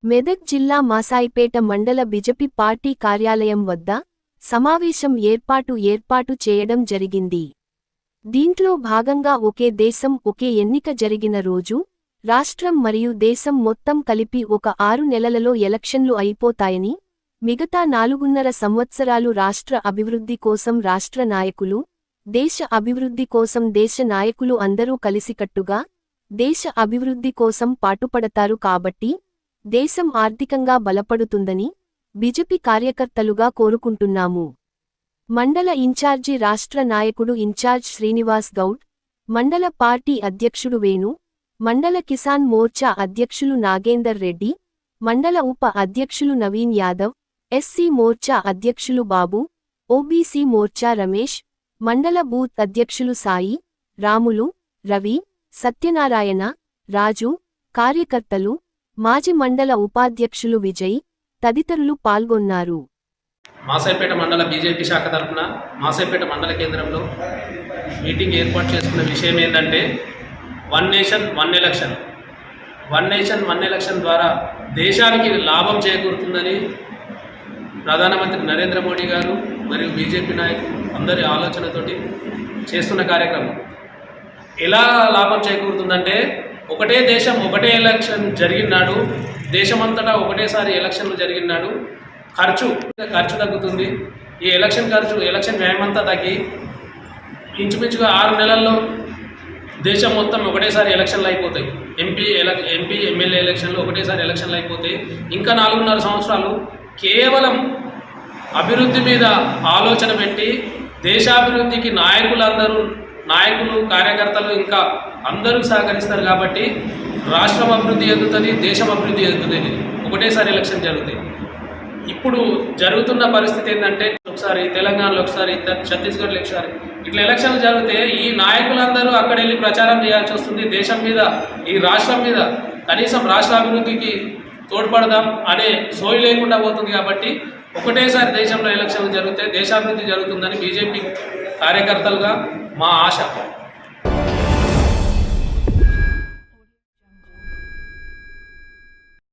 మెదక్ జిల్లా మాసాయిపేట మండల BJP party కార్యాలయం వద్ద సమావేశం ఏర్పాటు చేయడం జరిగింది. దీంట్లో భాగంగా ఒకే దేశం ఒకే ఎన్నిక జరిగిన రోజు రాష్ట్రం మరియు దేశం మొత్తం కలిపి ఒక 6 నెలలలో ఎలక్షన్లు అయిపోతాయని, మిగతా 4.5 సంవత్సరాలు రాష్ట్ర అభివృద్ధి కోసం రాష్ట్ర నాయకులు, దేశ అభివృద్ధి కోసం దేశ నాయకులు అందరూ కలిసికట్టుగా దేశ అభివృద్ధి కోసం పాటుపడతారు కాబట్టి దేశం ఆర్థికంగా బలపడుతుందని బిజెపి కార్యకర్తలుగా కోరుకుంటున్నాము. మండల ఇన్ఛార్జి రాష్ట్ర నాయకుడు ఇన్ఛార్జ్ శ్రీనివాస్ గౌడ్, మండల పార్టీ అధ్యక్షుడు వేణు, మండల కిసాన్ మోర్చా అధ్యక్షులు నాగేందర్ రెడ్డి, మండల ఉప అధ్యక్షులు నవీన్ యాదవ్, ఎస్సీ మోర్చా అధ్యక్షులు బాబు, ఓబీసీ మోర్చా రమేష్, మండల బూత్ అధ్యక్షులు సాయి, రాములు, రవి, సత్యనారాయణ, రాజు, కార్యకర్తలు, మాజీ మండల ఉపాధ్యక్షులు విజయ్ తదితరులు పాల్గొన్నారు. మాసాయిపేట మండల బీజేపీ శాఖ తరఫున మాసాయిపేట మండల కేంద్రంలో మీటింగ్ ఏర్పాటు చేసుకున్న విషయం ఏంటంటే one nation one election. One nation one election ద్వారా దేశానికి లాభం చేకూరుతుందని ప్రధానమంత్రి నరేంద్ర మోడీ గారు మరియు బీజేపీ నాయకులు అందరి ఆలోచనతోటి చేస్తున్న కార్యక్రమం. ఎలా లాభం చేకూరుతుందంటే ఒకటే దేశం ఒకటే ఎలక్షన్ జరిగినాడు, దేశమంతటా ఒకటేసారి ఎలక్షన్లు జరిగినాడు ఖర్చు తగ్గుతుంది. ఈ ఎలక్షన్ వ్యయమంతా తగ్గి ఇంచుమించుగా 6 నెలల్లో దేశం మొత్తం ఒకటేసారి ఎలక్షన్లు అయిపోతాయి. ఎంపీ ఎమ్మెల్యే ఎలక్షన్లు ఒకటేసారి ఎలక్షన్లు అయిపోతాయి. ఇంకా 4.5 సంవత్సరాలు కేవలం అభివృద్ధి మీద ఆలోచన పెట్టి దేశాభివృద్ధికి నాయకులు కార్యకర్తలు ఇంకా అందరూ సహకరిస్తారు కాబట్టి రాష్ట్రం అభివృద్ధి చెందుతుంది, దేశం అభివృద్ధి చెందుతుంది. ఒకటేసారి ఎలక్షన్ జరుగుతాయి. ఇప్పుడు జరుగుతున్న పరిస్థితి ఏంటంటే ఒకసారి తెలంగాణలో, ఒకసారి ఛత్తీస్గఢ్లో, ఒకసారి ఇట్లా ఎలక్షన్లు జరిగితే ఈ నాయకులందరూ అక్కడ వెళ్ళి ప్రచారం చేయాల్సి వస్తుంది. దేశం మీద, ఈ రాష్ట్రం మీద కనీసం రాష్ట్ర అభివృద్ధికి తోడ్పడదాం అనే సోయి లేకుండా పోతుంది. కాబట్టి ఒకటేసారి దేశంలో ఎలక్షన్లు జరిగితే దేశాభివృద్ధి జరుగుతుందని బీజేపీ కార్యకర్తలుగా మా ఆశ.